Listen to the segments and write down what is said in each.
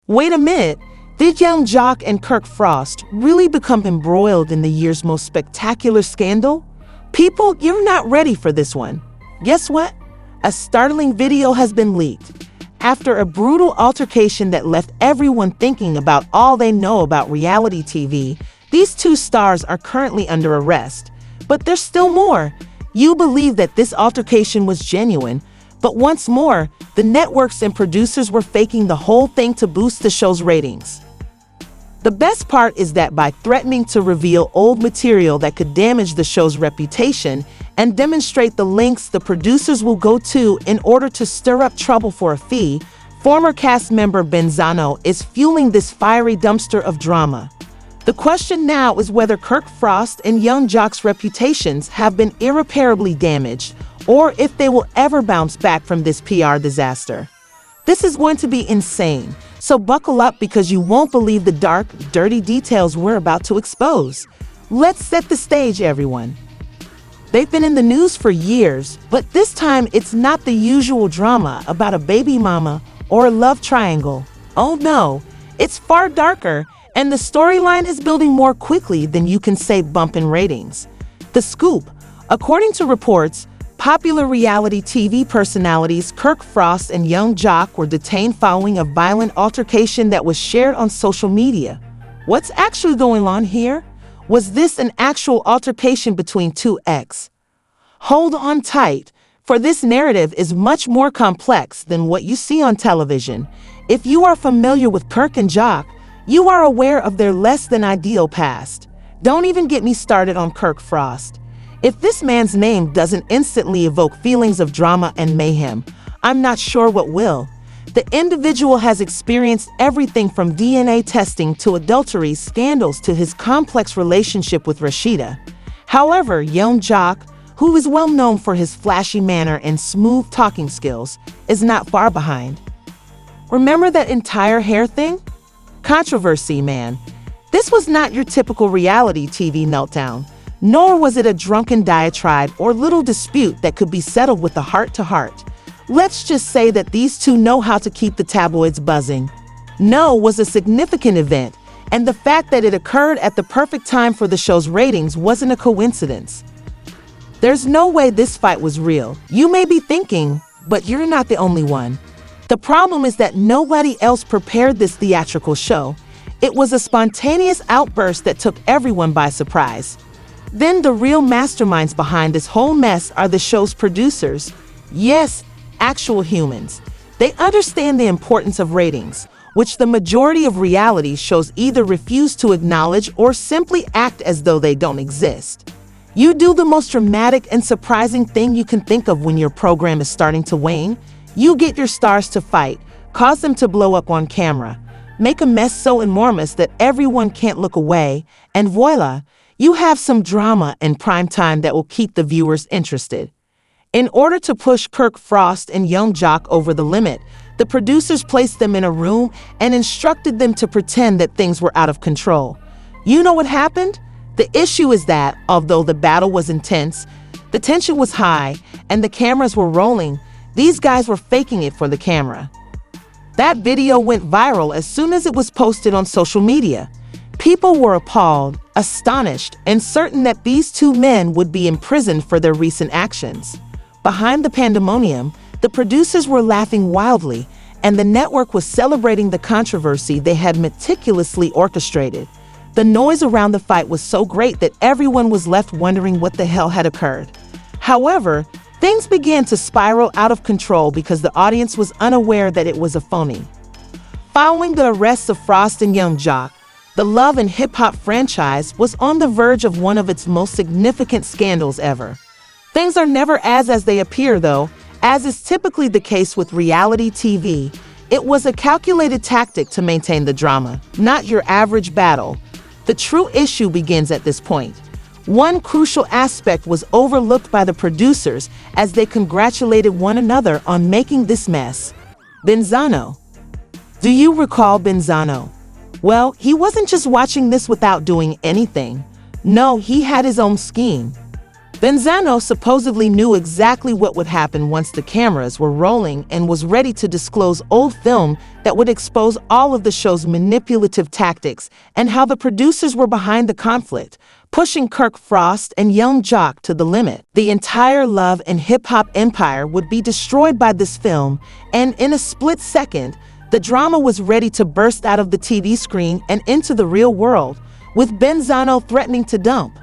Wait a minute, did young Jock and Kirk Frost really become embroiled in the year's most spectacular scandal? People, you're not ready for this one. Guess what? A startling video has been leaked. After a brutal altercation that left everyone thinking about all they know about reality TV, these two stars are currently under arrest. But there's still more. You believe that this altercation was genuine, but once more, the networks and producers were faking the whole thing to boost the show's ratings. The best part is that by threatening to reveal old material that could damage the show's reputation and demonstrate the lengths the producers will go to in order to stir up trouble for a fee, former cast member Benzano is fueling this fiery dumpster of drama. The question now is whether Kirk Frost and young Jock's reputations have been irreparably damaged, or if they will ever bounce back from this PR disaster. This is going to be insane, so buckle up because you won't believe the dark, dirty details we're about to expose. Let's set the stage, everyone. They've been in the news for years, but this time it's not the usual drama about a baby mama or a love triangle. Oh no, it's far darker, and the storyline is building more quickly than you can say bump in ratings. The scoop: according to reports, popular reality TV personalities Kirk Frost and young Jock were detained following a violent altercation that was shared on social media. What's actually going on here? Was this an actual altercation between two ex? Hold on tight, for this narrative is much more complex than what you see on television. If you are familiar with Kirk and Jock, you are aware of their less than ideal past. Don't even get me started on Kirk Frost. If this man's name doesn't instantly evoke feelings of drama and mayhem, I'm not sure what will. The individual has experienced everything from DNA testing to adultery scandals to his complex relationship with Rashida. However, young Jock, who is well known for his flashy manner and smooth talking skills, is not far behind. Remember that entire hair thing? Controversy, man. This was not your typical reality TV meltdown, nor was it a drunken diatribe or little dispute that could be settled with a heart-to-heart. Let's just say that these two know how to keep the tabloids buzzing. No was a significant event, and the fact that it occurred at the perfect time for the show's ratings wasn't a coincidence. There's no way this fight was real. You may be thinking, but you're not the only one. The problem is that nobody else prepared this theatrical show. It was a spontaneous outburst that took everyone by surprise. Then the real masterminds behind this whole mess are the show's producers. Yes, actual humans. They understand the importance of ratings, which the majority of reality shows either refuse to acknowledge or simply act as though they don't exist. You do the most dramatic and surprising thing you can think of when your program is starting to wane. You get your stars to fight, cause them to blow up on camera, make a mess so enormous that everyone can't look away, and voila, you have some drama in prime time that will keep the viewers interested. In order to push Kirk Frost and young Jock over the limit, the producers placed them in a room and instructed them to pretend that things were out of control. You know what happened? The issue is that, although the battle was intense, the tension was high, and the cameras were rolling, these guys were faking it for the camera. That video went viral as soon as it was posted on social media. People were appalled, astonished, and certain that these two men would be imprisoned for their recent actions. Behind the pandemonium, the producers were laughing wildly, and the network was celebrating the controversy they had meticulously orchestrated. The noise around the fight was so great that everyone was left wondering what the hell had occurred. However, things began to spiral out of control because the audience was unaware that it was a phony. Following the arrests of Frost and young Jock, the Love and Hip Hop franchise was on the verge of one of its most significant scandals ever. Things are never as they appear, though. As is typically the case with reality TV, it was a calculated tactic to maintain the drama, not your average battle. The true issue begins at this point. One crucial aspect was overlooked by the producers as they congratulated one another on making this mess. Benzano. Do you recall Benzano? Well, he wasn't just watching this without doing anything. No, he had his own scheme. Benzano supposedly knew exactly what would happen once the cameras were rolling and was ready to disclose old film that would expose all of the show's manipulative tactics and how the producers were behind the conflict, pushing Kirk Frost and young Jock to the limit. The entire love and hip-hop empire would be destroyed by this film, and in a split second, the drama was ready to burst out of the TV screen and into the real world, with Benzano threatening to dump.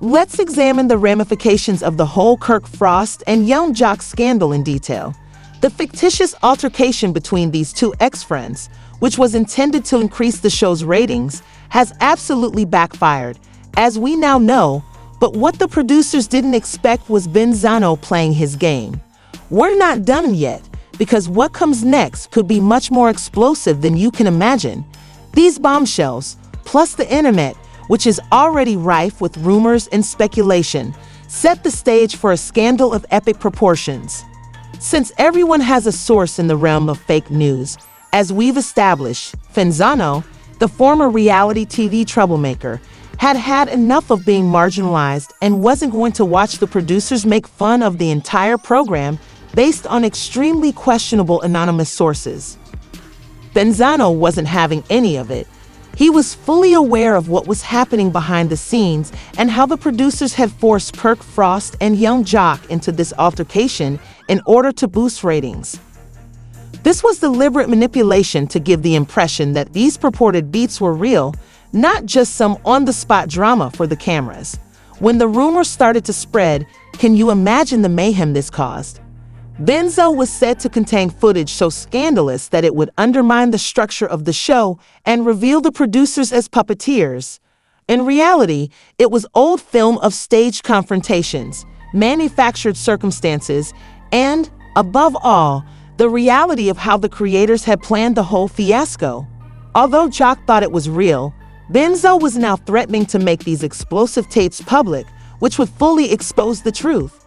Let's examine the ramifications of the whole Kirk Frost and young Jock scandal in detail. The fictitious altercation between these two ex-friends, which was intended to increase the show's ratings, has absolutely backfired, as we now know, but what the producers didn't expect was Benzano playing his game. We're not done yet, because what comes next could be much more explosive than you can imagine. These bombshells, plus the internet, which is already rife with rumors and speculation, set the stage for a scandal of epic proportions. Since everyone has a source in the realm of fake news, as we've established, Benzano, the former reality TV troublemaker, had had enough of being marginalized and wasn't going to watch the producers make fun of the entire program based on extremely questionable anonymous sources. Benzano wasn't having any of it. He was fully aware of what was happening behind the scenes and how the producers had forced Kirk Frost and young Jock into this altercation in order to boost ratings. This was deliberate manipulation to give the impression that these purported beats were real, not just some on-the-spot drama for the cameras. When the rumors started to spread, can you imagine the mayhem this caused? Benzo was said to contain footage so scandalous that it would undermine the structure of the show and reveal the producers as puppeteers. In reality, it was old film of staged confrontations, manufactured circumstances, and, above all, the reality of how the creators had planned the whole fiasco. Although Jock thought it was real, Benzo was now threatening to make these explosive tapes public, which would fully expose the truth.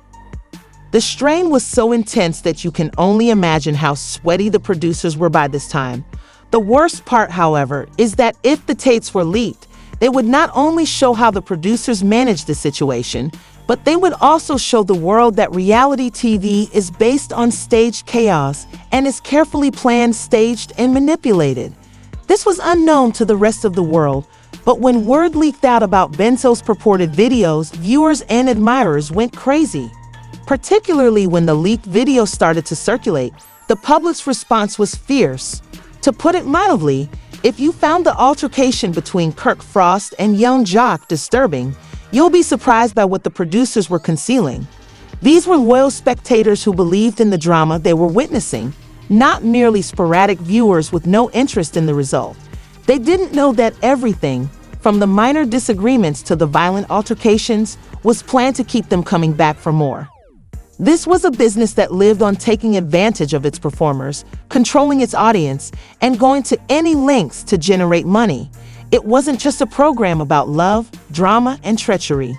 The strain was so intense that you can only imagine how sweaty the producers were by this time. The worst part, however, is that if the tapes were leaked, they would not only show how the producers managed the situation, but they would also show the world that reality TV is based on staged chaos and is carefully planned, staged, and manipulated. This was unknown to the rest of the world, but when word leaked out about Benzo's purported videos, viewers and admirers went crazy. Particularly when the leaked video started to circulate, the public's response was fierce. To put it mildly, if you found the altercation between Kirk Frost and young Jock disturbing, you'll be surprised by what the producers were concealing. These were loyal spectators who believed in the drama they were witnessing, not merely sporadic viewers with no interest in the result. They didn't know that everything, from the minor disagreements to the violent altercations, was planned to keep them coming back for more. This was a business that lived on taking advantage of its performers, controlling its audience, and going to any lengths to generate money. It wasn't just a program about love, drama, and treachery.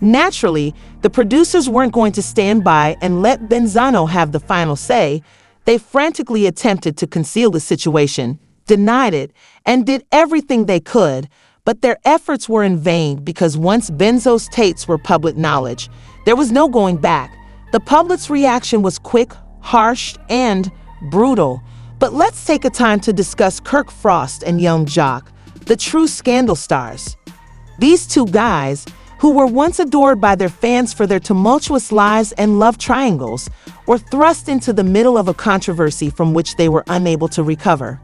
Naturally, the producers weren't going to stand by and let Benzano have the final say. They frantically attempted to conceal the situation, denied it, and did everything they could, but their efforts were in vain because once Benzo's tapes were public knowledge, there was no going back. The public's reaction was quick, harsh, and brutal. But let's take a time to discuss Kirk Frost and young Jock, the true scandal stars. These two guys, who were once adored by their fans for their tumultuous lives and love triangles, were thrust into the middle of a controversy from which they were unable to recover.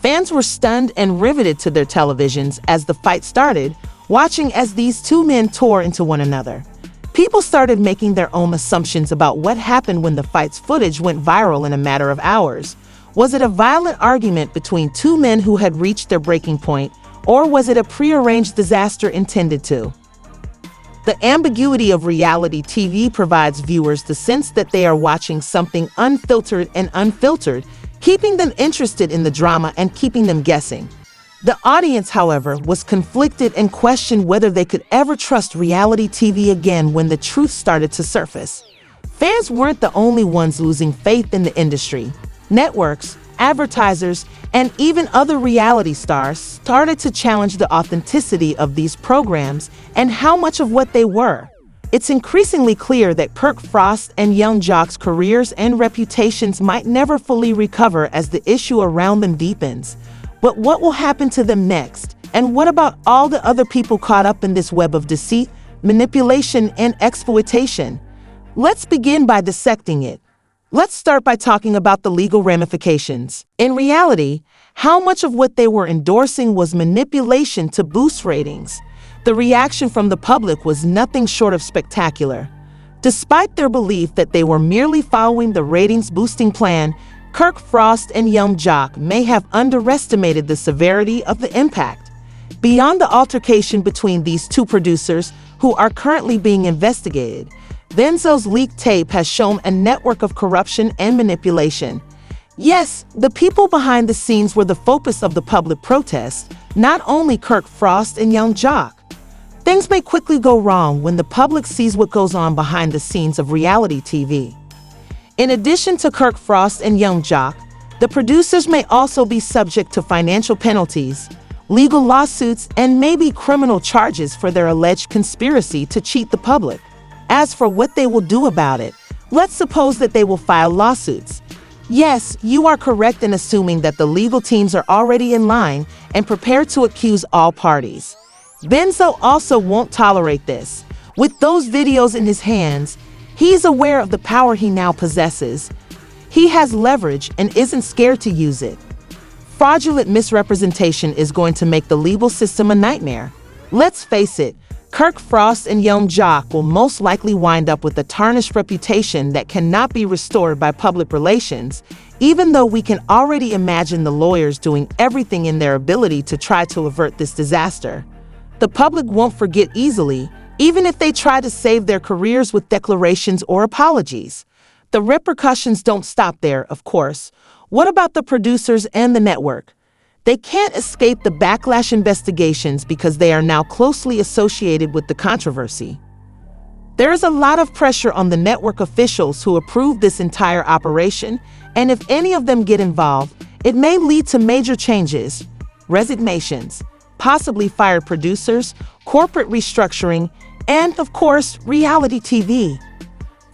Fans were stunned and riveted to their televisions as the fight started, watching as these two men tore into one another. People started making their own assumptions about what happened when the fight's footage went viral in a matter of hours. Was it a violent argument between two men who had reached their breaking point, or was it a prearranged disaster intended to? The ambiguity of reality TV provides viewers the sense that they are watching something unfiltered, keeping them interested in the drama and keeping them guessing. The audience, however, was conflicted and questioned whether they could ever trust reality TV again when the truth started to surface. Fans weren't the only ones losing faith in the industry. Networks, advertisers, and even other reality stars started to challenge the authenticity of these programs and how much of what they were. It's increasingly clear that Kirk Frost and young Jock's careers and reputations might never fully recover as the issue around them deepens. But what will happen to them next? And what about all the other people caught up in this web of deceit, manipulation, and exploitation? Let's begin by dissecting it. Let's start by talking about the legal ramifications. In reality, how much of what they were endorsing was manipulation to boost ratings? The reaction from the public was nothing short of spectacular. Despite their belief that they were merely following the ratings-boosting plan, Kirk Frost and young Jock may have underestimated the severity of the impact. Beyond the altercation between these two producers, who are currently being investigated, Denzel's leaked tape has shown a network of corruption and manipulation. Yes, the people behind the scenes were the focus of the public protest, not only Kirk Frost and young Jock. Things may quickly go wrong when the public sees what goes on behind the scenes of reality TV. In addition to Kirk Frost and young Jock, the producers may also be subject to financial penalties, legal lawsuits, and maybe criminal charges for their alleged conspiracy to cheat the public. As for what they will do about it, let's suppose that they will file lawsuits. Yes, you are correct in assuming that the legal teams are already in line and prepared to accuse all parties. Denzel also won't tolerate this. With those videos in his hands, he's aware of the power he now possesses. He has leverage and isn't scared to use it. Fraudulent misrepresentation is going to make the legal system a nightmare. Let's face it, Kirk Frost and young Jock will most likely wind up with a tarnished reputation that cannot be restored by public relations, even though we can already imagine the lawyers doing everything in their ability to try to avert this disaster. The public won't forget easily, even if they try to save their careers with declarations or apologies. The repercussions don't stop there, of course. What about the producers and the network? They can't escape the backlash investigations because they are now closely associated with the controversy. There is a lot of pressure on the network officials who approved this entire operation, and if any of them get involved, it may lead to major changes, resignations, possibly fired producers, corporate restructuring, and, of course, reality TV.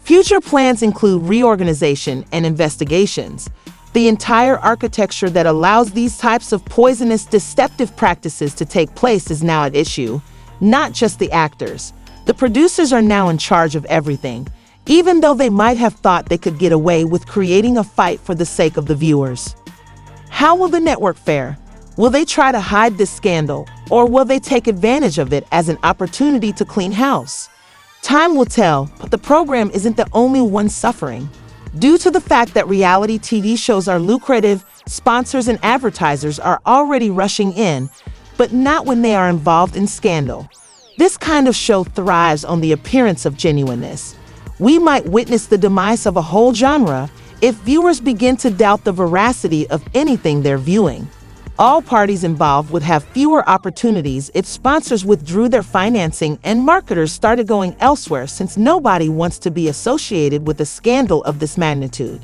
Future plans include reorganization and investigations. The entire architecture that allows these types of poisonous, deceptive practices to take place is now at issue, not just the actors. The producers are now in charge of everything, even though they might have thought they could get away with creating a fight for the sake of the viewers. How will the network fare? Will they try to hide this scandal, or will they take advantage of it as an opportunity to clean house? Time will tell, but the program isn't the only one suffering. Due to the fact that reality TV shows are lucrative, sponsors and advertisers are already rushing in, but not when they are involved in scandal. This kind of show thrives on the appearance of genuineness. We might witness the demise of a whole genre if viewers begin to doubt the veracity of anything they're viewing. All parties involved would have fewer opportunities if sponsors withdrew their financing and marketers started going elsewhere, since nobody wants to be associated with a scandal of this magnitude.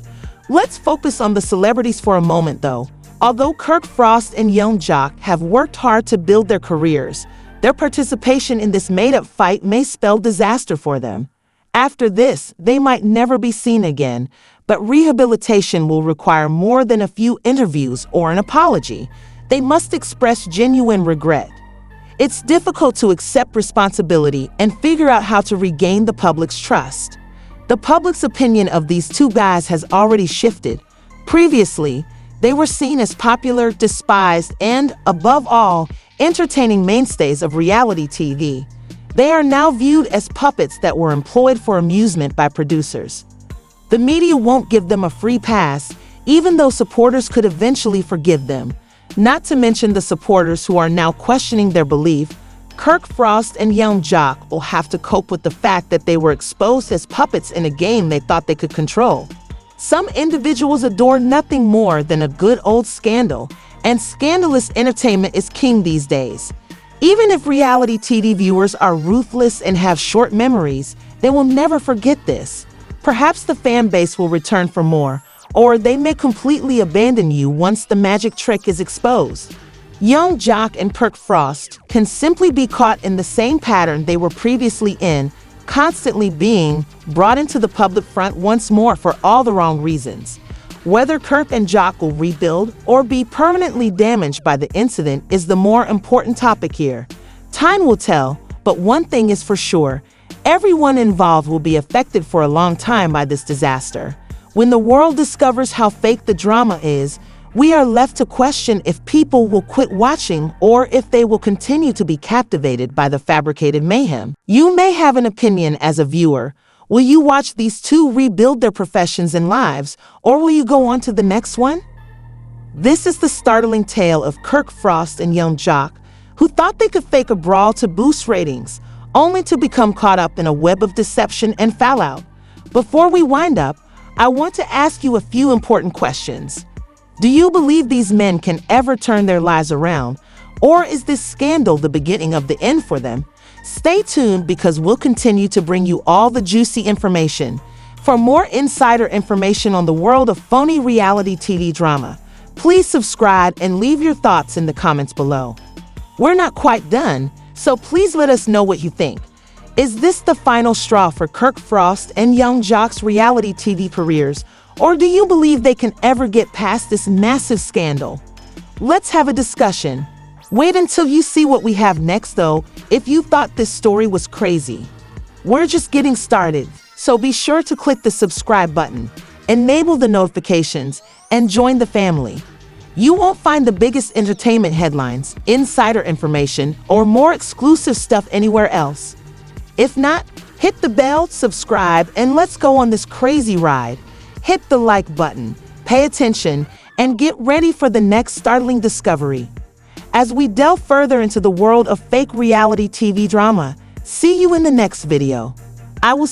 Let's focus on the celebrities for a moment, though. Although Kirk Frost and young Jock have worked hard to build their careers, their participation in this made-up fight may spell disaster for them. After this, they might never be seen again, but rehabilitation will require more than a few interviews or an apology. They must express genuine regret. It's difficult to accept responsibility and figure out how to regain the public's trust. The public's opinion of these two guys has already shifted. Previously, they were seen as popular, despised, and, above all, entertaining mainstays of reality TV. They are now viewed as puppets that were employed for amusement by producers. The media won't give them a free pass, even though supporters could eventually forgive them. Not to mention the supporters who are now questioning their belief. Kirk Frost and young Jock will have to cope with the fact that they were exposed as puppets in a game they thought they could control. Some individuals adore nothing more than a good old scandal, and scandalous entertainment is king these days. Even if reality TV viewers are ruthless and have short memories, they will never forget this. Perhaps the fan base will return for more, or they may completely abandon you once the magic trick is exposed. Young Jock and Kirk Frost can simply be caught in the same pattern they were previously in, constantly being brought into the public front once more for all the wrong reasons. Whether Kirk and Jock will rebuild or be permanently damaged by the incident is the more important topic here. Time will tell, but one thing is for sure, everyone involved will be affected for a long time by this disaster. When the world discovers how fake the drama is, we are left to question if people will quit watching or if they will continue to be captivated by the fabricated mayhem. You may have an opinion as a viewer. Will you watch these two rebuild their professions and lives, or will you go on to the next one? This is the startling tale of Kirk Frost and young Jock, who thought they could fake a brawl to boost ratings, only to become caught up in a web of deception and fallout. Before we wind up, I want to ask you a few important questions. Do you believe these men can ever turn their lives around, or is this scandal the beginning of the end for them? Stay tuned because we'll continue to bring you all the juicy information. For more insider information on the world of phony reality TV drama, please subscribe and leave your thoughts in the comments below. We're not quite done, so please let us know what you think. Is this the final straw for Kirk Frost and young Jock's reality TV careers, or do you believe they can ever get past this massive scandal? Let's have a discussion. Wait until you see what we have next though, if you thought this story was crazy. We're just getting started, so be sure to click the subscribe button, enable the notifications, and join the family. You won't find the biggest entertainment headlines, insider information, or more exclusive stuff anywhere else. If not, hit the bell, subscribe, and let's go on this crazy ride. Hit the like button, pay attention, and get ready for the next startling discovery. As we delve further into the world of fake reality TV drama, see you in the next video. I will